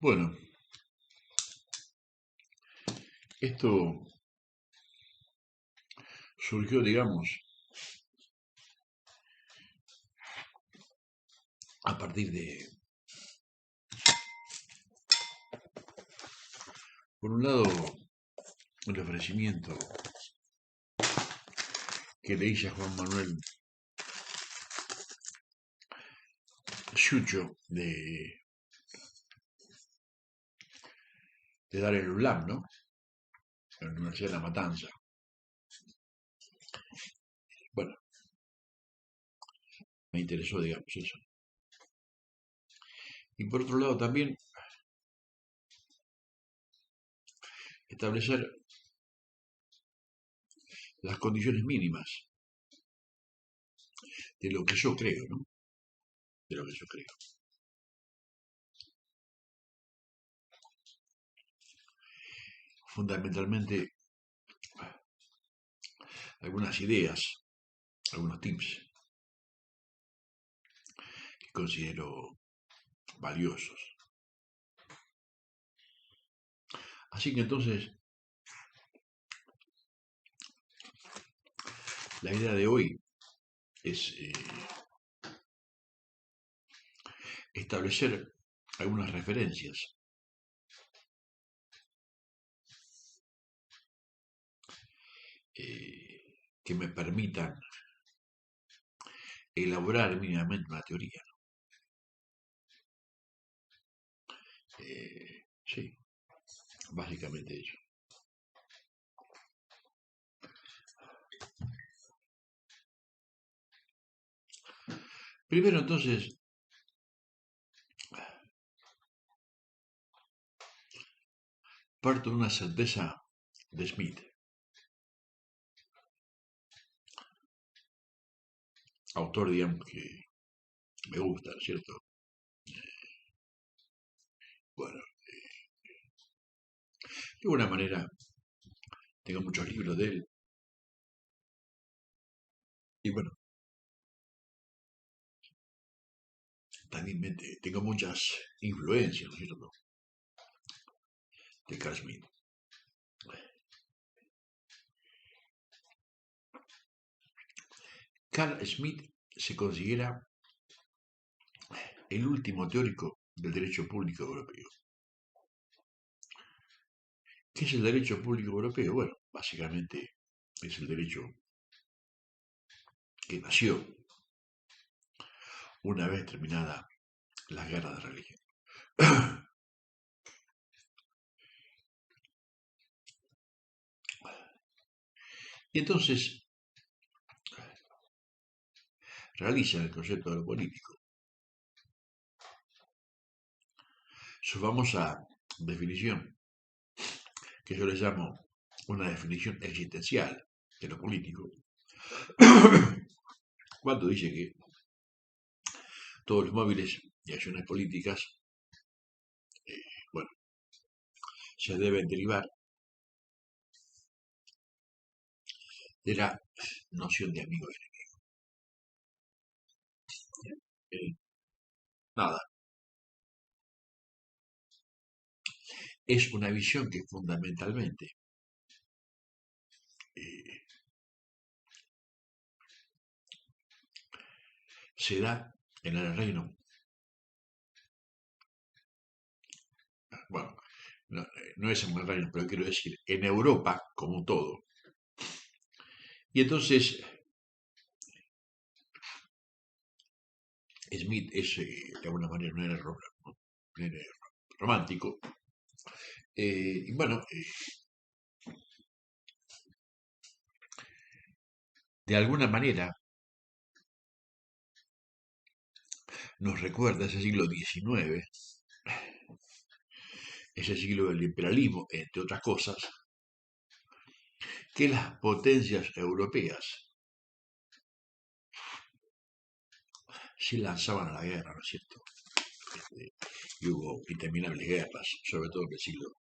Bueno, esto surgió, digamos, a partir de, por un lado, el ofrecimiento que le hice a Juan Manuel Xucho de dar el ULAM, ¿no? En la Universidad de La Matanza. Bueno, me interesó, digamos, eso. Y por otro lado, también establecer las condiciones mínimas de lo que yo creo, ¿no? De lo que yo creo. Fundamentalmente, algunas ideas, algunos tips que considero valiosos. Así que entonces, la idea de hoy es establecer algunas referencias que me permitan elaborar mínimamente una teoría. Sí, básicamente eso. Primero entonces, parto de una certeza de Smith, autor, digamos, que me gusta, ¿cierto? Bueno, de alguna manera tengo muchos libros de él y bueno, también tengo muchas influencias, ¿no es cierto? De Carl Smith. Carl Smith se considera el último teórico del derecho público europeo. ¿Qué es el derecho público europeo? Bueno, básicamente es el derecho que nació una vez terminada la guerra de religión. Y entonces realiza el concepto de lo político su famosa definición, que yo le llamo una definición existencial de lo político, cuando dice que todos los móviles y acciones políticas, bueno, se deben derivar de la noción de amigo y enemigo. Nada, es una visión que fundamentalmente eh, se da en el reino, bueno, no es en el reino, pero quiero decir, en Europa como un todo. Y entonces Smith es de alguna manera un error, ¿no? Un héroe romántico. Y bueno, de alguna manera nos recuerda ese siglo XIX, ese siglo del imperialismo, entre otras cosas, que las potencias europeas se lanzaban a la guerra, ¿no es cierto? Y hubo interminables guerras, sobre todo en el siglo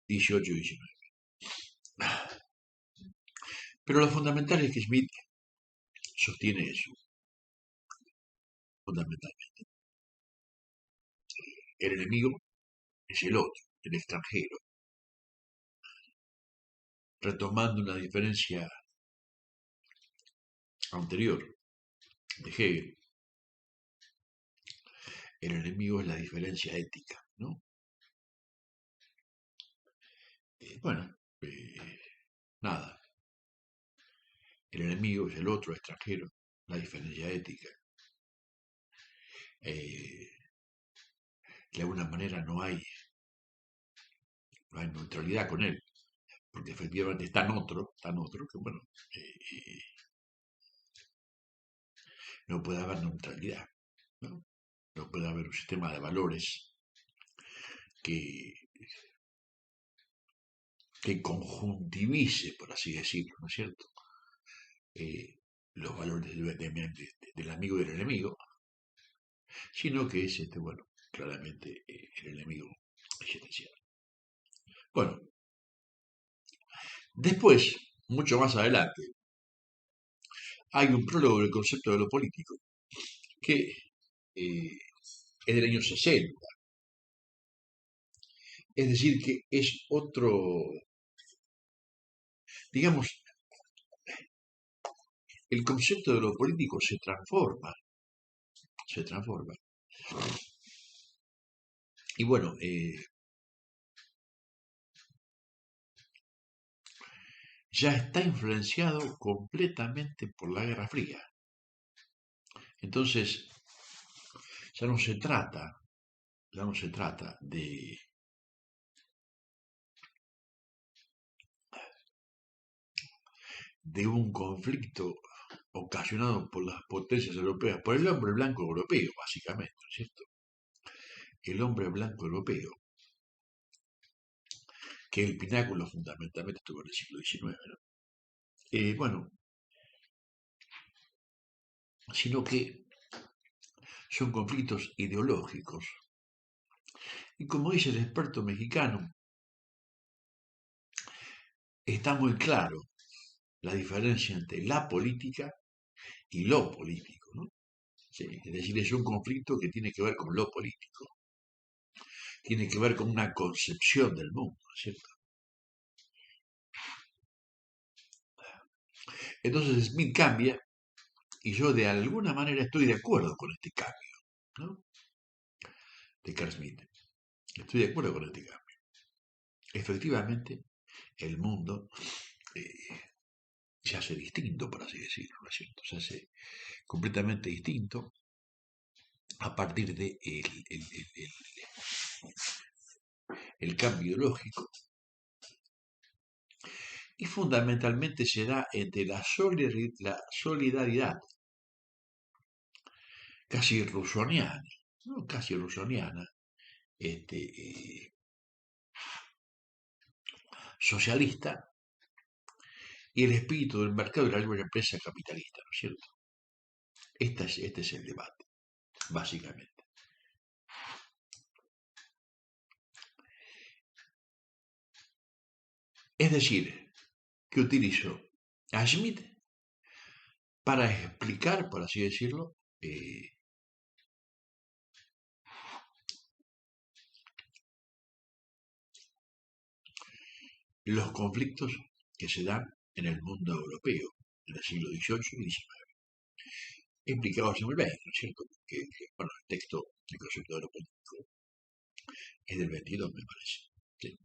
XVIII y XIX. Pero lo fundamental es que Smith sostiene eso, fundamentalmente. el enemigo es el otro, el extranjero, retomando una diferencia anterior de Hegel. El enemigo es la diferencia ética, ¿no? Bueno, nada. El enemigo es el otro, extranjero, la diferencia ética. De alguna manera no hay neutralidad con él, porque efectivamente es tan otro, que bueno, no puede haber neutralidad, ¿no? No puede haber un sistema de valores que, que conjuntivice, por así decirlo, ¿no es cierto? Los valores del amigo y del enemigo, sino que es, bueno, claramente el enemigo existencial. Bueno, después, mucho más adelante, hay un prólogo del concepto de lo político que es del año 60. Es decir, que es otro, digamos, el concepto de lo político se transforma. Y bueno, ya está influenciado completamente por la Guerra Fría. Entonces, ya no se trata, de un conflicto ocasionado por las potencias europeas, por el hombre blanco europeo, básicamente, ¿no es cierto? El hombre blanco europeo, que el pináculo fundamentalmente estuvo en el siglo XIX, ¿no? Bueno, sino que son conflictos ideológicos. Y como dice el experto mexicano, está muy claro la diferencia entre la política y lo político, ¿no? Sí, es decir, es un conflicto que tiene que ver con lo político, tiene que ver con una concepción del mundo, ¿no es cierto? Entonces Smith cambia y yo de alguna manera estoy de acuerdo con este cambio, ¿no? De Carl Smith. Estoy de acuerdo con este cambio. Efectivamente, el mundo eh, se hace distinto, por así decirlo, ¿no es cierto? Se hace completamente distinto a partir de el cambio ideológico y fundamentalmente se da entre la solidaridad casi rusoniana, ¿no? Casi rusoniana, este, socialista y el espíritu del mercado y la libre empresa capitalista, ¿no es cierto? Este es el debate, básicamente. Es decir, que utilizo a Schmidt para explicar, por así decirlo, los conflictos que se dan en el mundo europeo en el siglo XVIII y XIX, implicados en el XX, ¿no es cierto? Bueno, el texto, el concepto de lo político, es del 22, me parece. ¿Sí?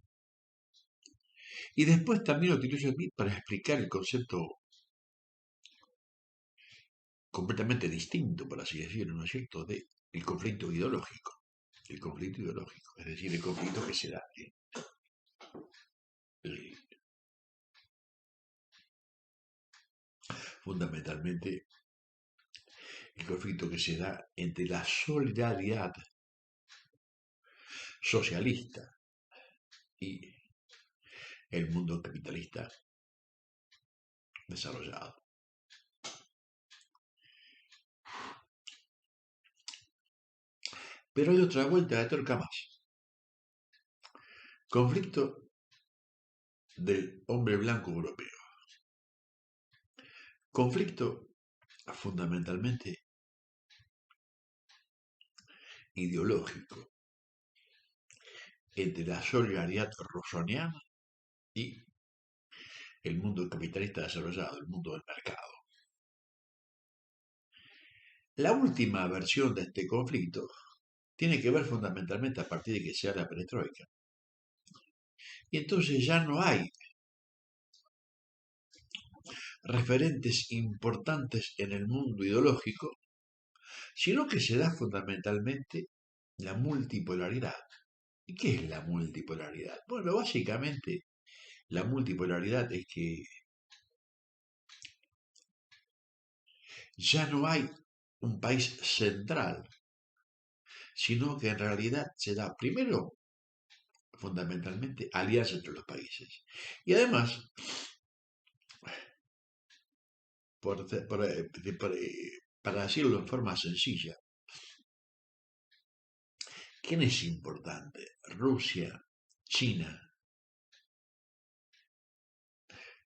Y después también utilizo Smith para explicar el concepto completamente distinto, por así decirlo, ¿no es cierto?, de el conflicto ideológico. El conflicto ideológico, es decir, el conflicto que se da fundamentalmente el conflicto que se da entre la solidaridad socialista y el mundo capitalista desarrollado. Pero hay otra vuelta de tuerca más. Conflicto del hombre blanco europeo. Conflicto fundamentalmente ideológico. entre la solidaridad rousseauiana y el mundo capitalista desarrollado, el mundo del mercado. La última versión de este conflicto tiene que ver fundamentalmente a partir de que se da la perestroika. Y entonces ya no hay referentes importantes en el mundo ideológico, sino que se da fundamentalmente la multipolaridad. ¿Y qué es la multipolaridad? Bueno, básicamente la multipolaridad es que ya no hay un país central, sino que en realidad se da primero fundamentalmente alianza entre los países. Y además, por, por, por, para decirlo en forma sencilla, ¿quién es importante? Rusia, China,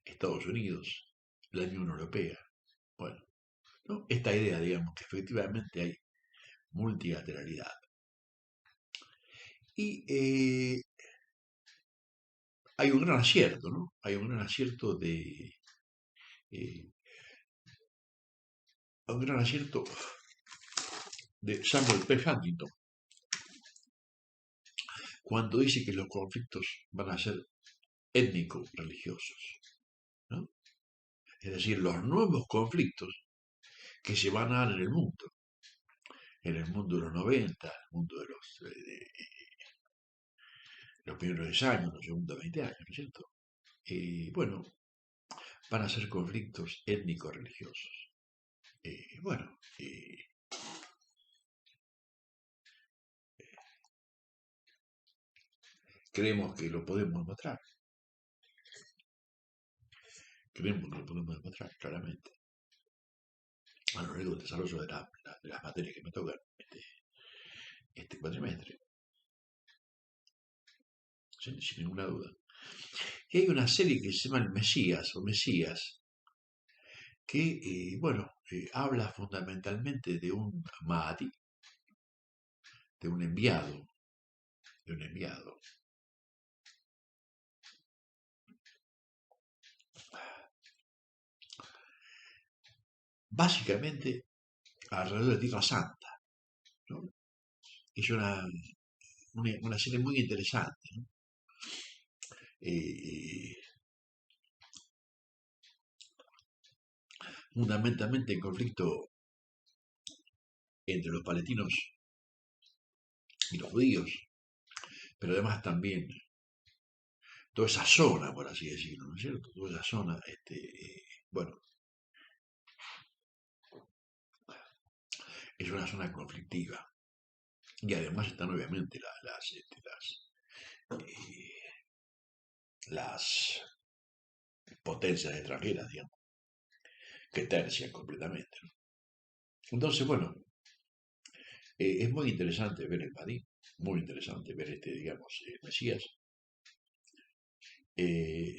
Estados Unidos, la Unión Europea. Bueno, ¿no? Esta idea, digamos, que efectivamente hay multilateralidad. Y hay un gran acierto, ¿no? Hay un gran acierto eh, un gran acierto de Samuel P. Huntington cuando dice que los conflictos van a ser étnico-religiosos, ¿no? Es decir, los nuevos conflictos que se van a dar en el mundo de los 90, en el mundo los primeros 10 años, los segundos 20 años, ¿no es cierto? Bueno, van a ser conflictos étnico-religiosos. Bueno, creemos que lo podemos demostrar. Creemos que lo podemos demostrar claramente a lo largo del desarrollo de las materias que me tocan este cuatrimestre, sin ninguna duda. Y hay una serie que se llama El Mesías o Mesías, que, bueno, habla fundamentalmente de un Mahdi, de un enviado, de un enviado. Básicamente alrededor de Tierra Santa, ¿no? Es una serie muy interesante, ¿no? Eh, Fundamentalmente en conflicto entre los palestinos y los judíos, pero además también toda esa zona, por así decirlo, ¿no es cierto? Toda esa zona, bueno, es una zona conflictiva. Y además están obviamente eh, las potencias extranjeras, digamos, que tercian completamente, ¿no? Entonces, bueno, es muy interesante ver el Mahdi, muy interesante ver digamos, Mesías, eh,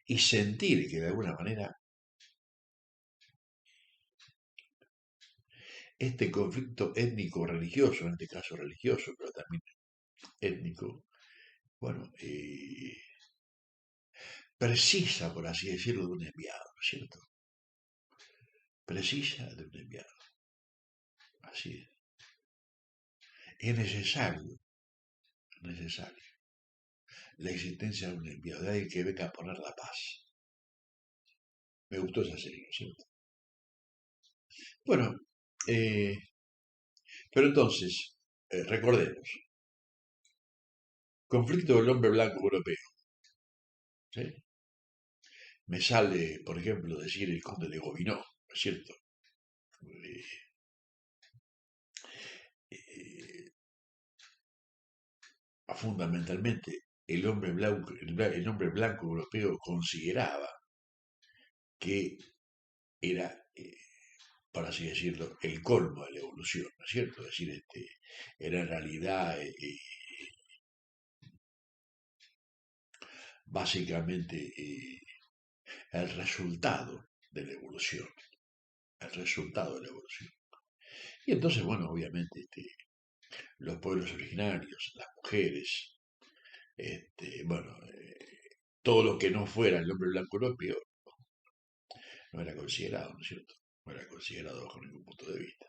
y sentir que de alguna manera este conflicto étnico-religioso, en este caso religioso, pero también étnico, bueno, precisa, por así decirlo, de un enviado, ¿no es cierto? Precisa de un enviado, así es. Es necesario la existencia de un enviado, de alguien que venga a poner la paz. Me gustó esa serie, ¿no es cierto? Bueno, eh, pero entonces, recordemos, conflicto del hombre blanco europeo, ¿sí? Me sale, por ejemplo, decir el conde de Gobineau, ¿no es cierto? Eh, eh, Fundamentalmente, el hombre blanco europeo consideraba que era, por así decirlo, el colmo de la evolución, ¿no es cierto? Es decir, era en realidad básicamente el resultado de la evolución, el resultado de la evolución. Y entonces, bueno, obviamente, los pueblos originarios, las mujeres, Bueno, todo lo que no fuera el hombre blanco europeo no era considerado, ¿no es cierto? No era considerado bajo ningún punto de vista.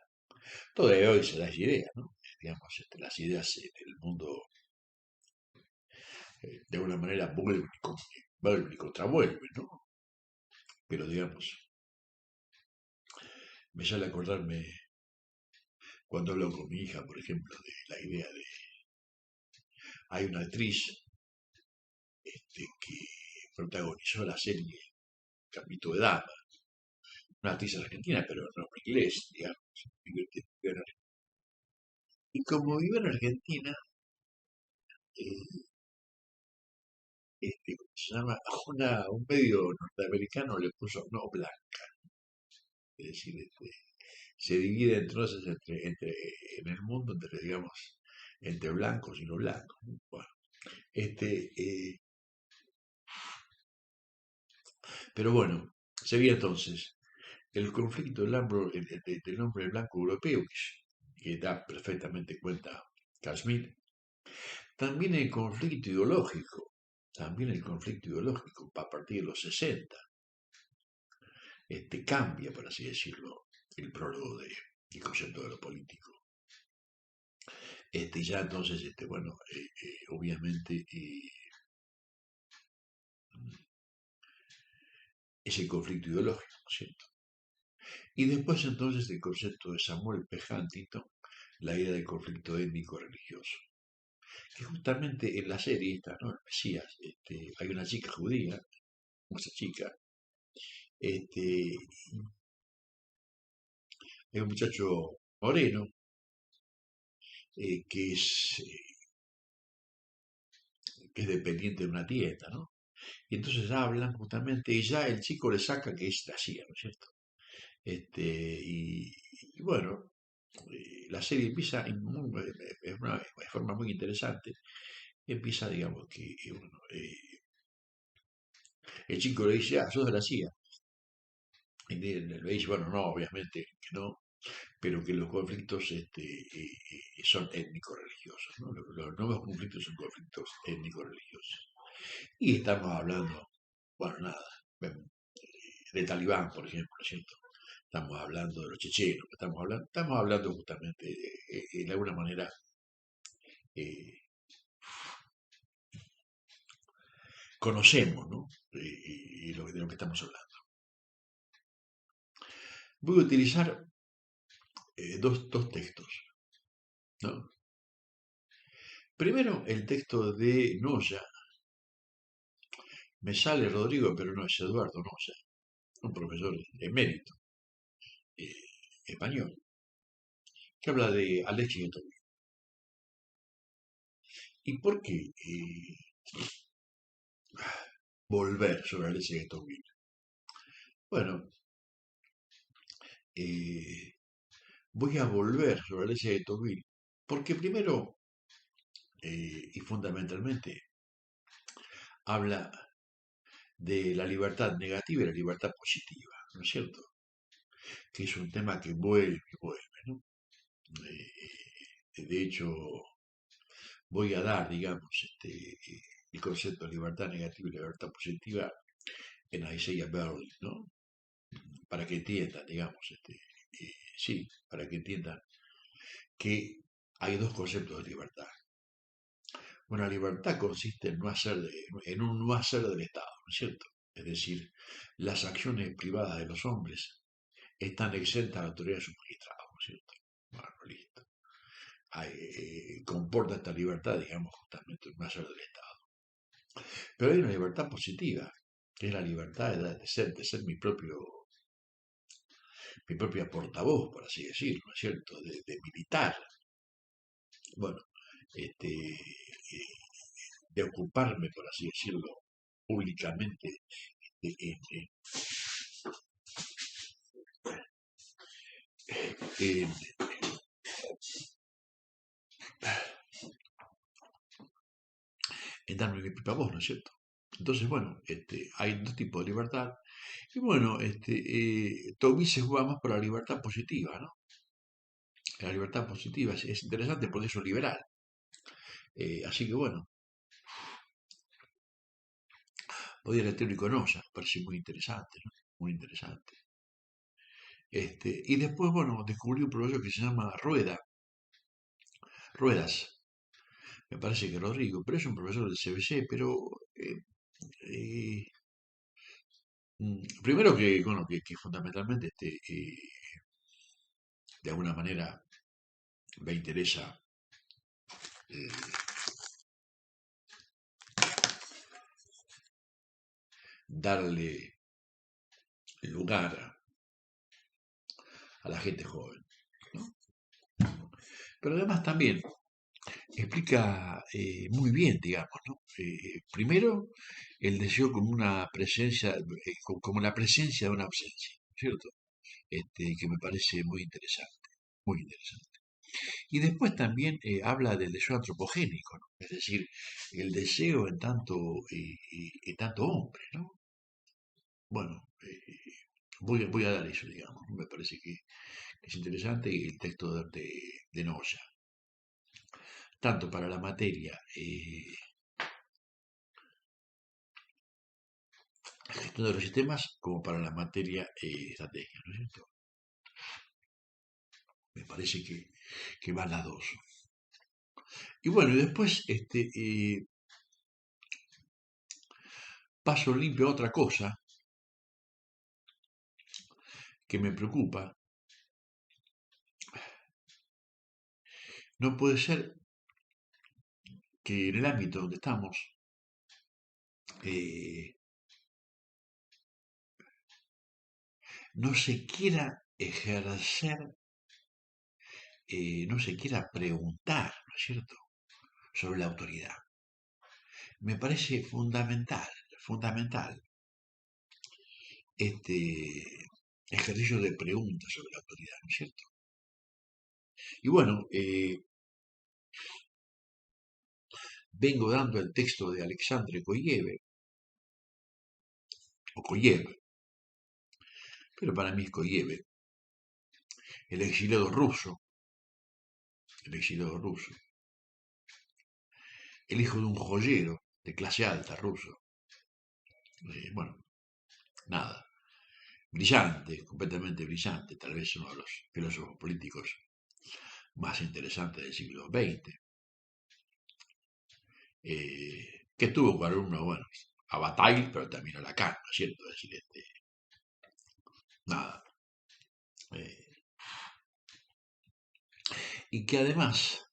Todavía hoy se da esa idea, ¿no? Digamos, las ideas en el mundo de alguna manera vuelven y contravuelven, ¿no? Pero digamos, me sale acordarme cuando hablo con mi hija, por ejemplo, de la idea de, hay una actriz que protagonizó la serie Capítulo de Dama, una actriz argentina, pero de nombre inglés, digamos, vive en Argentina. Y como vive en Argentina, eh, ¿cómo se llama? Un medio norteamericano le puso no black, es decir, se divide entonces en el mundo entre, digamos, entre blancos y no blancos, ¿no? Bueno, este, eh, pero bueno, sería entonces el conflicto del hombre blanco europeo, que da perfectamente cuenta Kashmir, también el conflicto ideológico, a partir de los 60, cambia, por así decirlo, el prólogo del concepto de lo político. Ya entonces, bueno, obviamente es el conflicto ideológico, ¿no es cierto? Y después entonces el concepto de Samuel P. Huntington, la idea del conflicto étnico-religioso. Que justamente en la serie esta, ¿no? El Mesías, hay una chica judía, esa chica, este, hay un muchacho moreno, que es dependiente de una tienda, ¿no? Y entonces hablan justamente y ya el chico le saca que es la CIA, ¿no es cierto? Y bueno, la serie empieza de forma muy interesante. Empieza, digamos, que bueno, el chico le dice, ah, sos de la CIA. Y le dice, bueno, no, obviamente que no, pero que los conflictos son étnico-religiosos, ¿no? Los nuevos conflictos son conflictos étnico-religiosos. Y estamos hablando, bueno, nada, de Talibán, por ejemplo, ¿no es cierto? Estamos hablando de los chechenos, estamos hablando justamente, de alguna manera, eh, conocemos, ¿no? De lo que estamos hablando. Voy a utilizar dos textos, ¿no? Primero, el texto de Noya. Me sale Rodrigo, pero no es Eduardo Noya, un profesor emérito eh, español, que habla de Alexis de Tocqueville. ¿Y por qué volver sobre Alexis de Tocqueville? Bueno, eh, voy a volver sobre Alexis de Tocqueville porque primero y fundamentalmente habla de la libertad negativa y la libertad positiva, ¿no es cierto? Que es un tema que vuelve y vuelve, ¿no? De hecho, voy a dar, digamos, el concepto de libertad negativa y libertad positiva en Isaiah Berlin, ¿no? Para que entiendan, digamos, sí, para que entiendan que hay dos conceptos de libertad. Una libertad consiste en un no hacer del Estado, ¿no es cierto? Es decir, las acciones privadas de los hombres están exentas a la autoridad de sus magistrados, ¿no es cierto? Bueno, listo. Comporta esta libertad, digamos, justamente un no hacer del Estado. Pero hay una libertad positiva, que es la libertad de ser mi propia portavoz, por así decirlo, ¿no es cierto? De militar, bueno, de ocuparme, por así decirlo, públicamente de- en, en- en- en darme mi propia voz, ¿no es cierto? Entonces, bueno, hay dos tipos de libertad. Y bueno, Tobí se juega más por la libertad positiva, ¿no? La libertad positiva es interesante porque es un liberal. Así que bueno, poder teórico Noya, me parece muy interesante, ¿no? Muy interesante. Y después, bueno, descubrí un proyecto que se llama Ruedas, me parece que Rodrigo, pero es un profesor del CBC, pero eh, eh, primero que, bueno, que fundamentalmente de alguna manera me interesa eh, darle lugar a la gente joven, ¿no? Pero además también explica muy bien, digamos, ¿no? Primero, el deseo como una presencia, como la presencia de una ausencia, ¿cierto? Que me parece muy interesante, muy interesante. Y después también habla del deseo antropogénico, ¿no? Es decir, el deseo en tanto hombre, ¿no? Bueno, voy a dar eso, digamos, ¿no? Me parece que es interesante el texto de Noya, tanto para la materia gestión de los sistemas como para la materia estrategia, ¿no es cierto? Me parece que van las dos. Y bueno, y después paso limpio a otra cosa que me preocupa. No puede ser que en el ámbito donde estamos eh, no se quiera ejercer, no se quiera preguntar, ¿no es cierto?, sobre la autoridad. Me parece fundamental, fundamental este ejercicio de preguntas sobre la autoridad, ¿no es cierto? Y bueno, vengo dando el texto de Alexandre Koyev, o Koyev, pero para mí es Koyev, el exiliado ruso, el exiliado ruso, el hijo de un joyero de clase alta ruso. Bueno, nada, brillante, completamente brillante, tal vez uno de los filósofos políticos más interesantes del siglo XX, que tuvo como alumno, bueno, a Bataille, pero también a Lacan, ¿no es cierto? Es decir, nada. Eh, y que además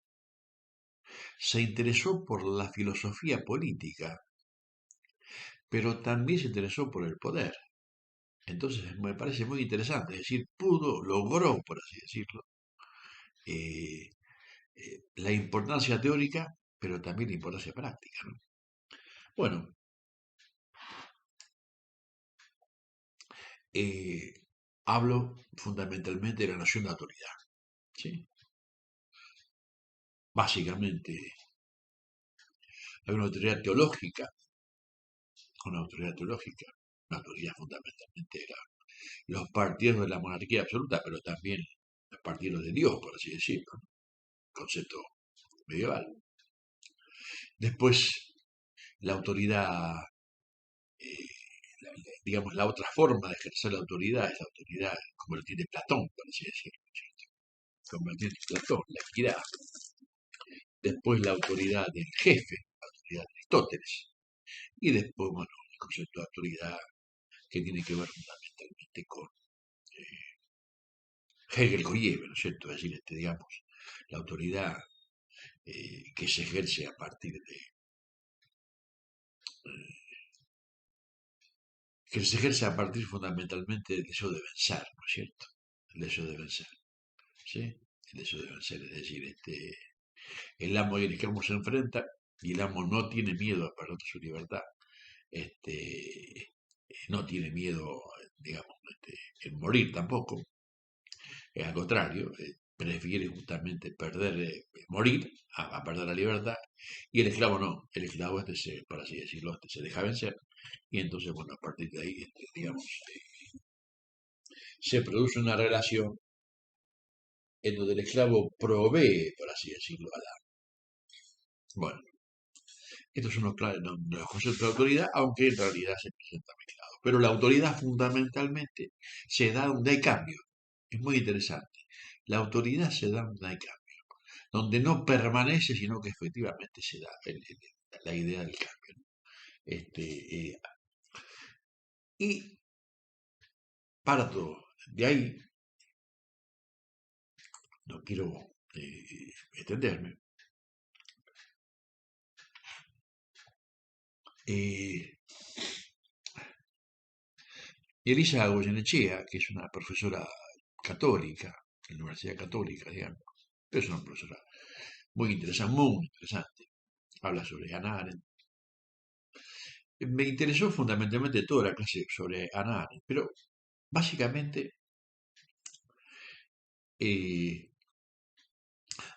se interesó por la filosofía política, pero también se interesó por el poder. Entonces me parece muy interesante, es decir, logró, por así decirlo, eh, la importancia teórica, pero también la importancia práctica, ¿no? Bueno, eh, hablo fundamentalmente de la noción de autoridad, ¿sí? Básicamente, hay una autoridad teológica, una autoridad fundamentalmente de los partidos de la monarquía absoluta, pero también los partidos de Dios, por así decirlo, ¿no? Concepto medieval. Después, la autoridad, eh, digamos, la otra forma de ejercer la autoridad es la autoridad como lo tiene Platón, por así decirlo, ¿cierto? Como lo tiene Platón, la equidad. Después la autoridad del jefe, la autoridad de Aristóteles. Y después, bueno, el concepto de autoridad que tiene que ver fundamentalmente con Hegel Koyev, ¿no es cierto? Es decir, digamos, la autoridad que se ejerce a partir de, que se ejerce a partir fundamentalmente del deseo de vencer, ¿no es cierto? El deseo de vencer, ¿sí? El deseo de vencer, es decir, el amo y el esclavo se enfrentan y el amo no tiene miedo a perder su libertad, no tiene miedo, digamos, en morir tampoco, al contrario, prefiere justamente morir a perder la libertad, y el esclavo no, el esclavo por así decirlo, se deja vencer, y entonces, bueno, a partir de ahí, digamos, se produce una relación en donde el esclavo provee, por así decirlo, al amo. Bueno, Estos son los conceptos de autoridad, aunque en realidad se presentan mezclados. Pero la autoridad fundamentalmente se da donde hay cambio. Es muy interesante. La autoridad se da donde hay cambio, donde no permanece, sino que efectivamente se da la idea del cambio, ¿no? Y parto de ahí, no quiero extenderme. eh, Elisa Goyenechea, que es una profesora católica, en la Universidad Católica, digamos, es una profesora muy interesante. Habla sobre Hannah Arendt. Me interesó fundamentalmente toda la clase sobre Hannah Arendt, pero básicamente eh,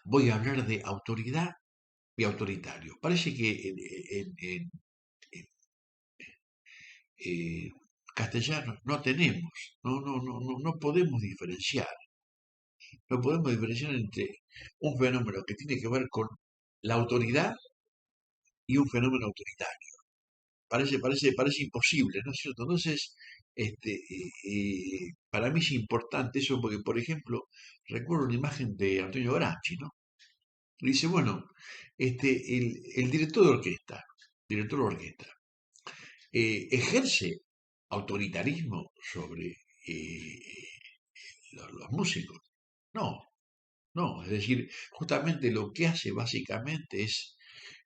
voy a hablar de autoridad y autoritario. Parece que en castellano no tenemos, no podemos diferenciar. No podemos diferenciar entre un fenómeno que tiene que ver con la autoridad y un fenómeno autoritario. Parece imposible, ¿no es cierto? Entonces, para mí es importante eso porque, por ejemplo, recuerdo una imagen de Antonio Gramsci, ¿no? Y dice, bueno, el director de orquesta, ejerce autoritarismo sobre los músicos. No, no, es decir, justamente lo que hace básicamente es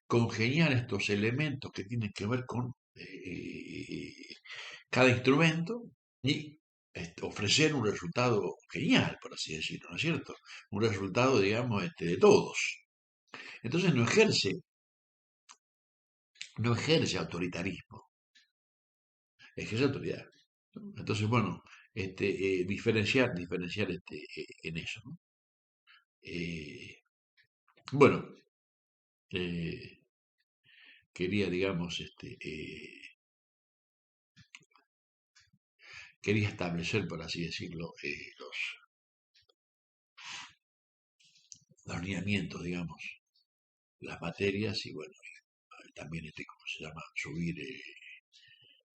congeniar estos elementos que tienen que ver con cada instrumento y ofrecer un resultado genial, por así decirlo, ¿no es cierto? Un resultado, digamos, de todos. Entonces no ejerce autoritarismo, ejerce autoridad, ¿no? Entonces, bueno, diferenciar en eso, ¿no? Eh, bueno, eh, quería, digamos, quería establecer, por así decirlo, los lineamientos, digamos, las materias y bueno, también ¿cómo se llama? Subir,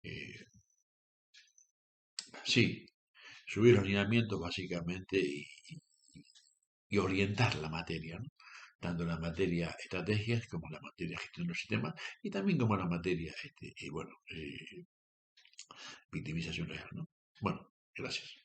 eh, sí, subir los lineamientos básicamente y orientar la materia, ¿no? Tanto la materia estrategias como la materia gestión de los sistemas y también como la materia, bueno, victimización real, ¿no? Bueno, gracias.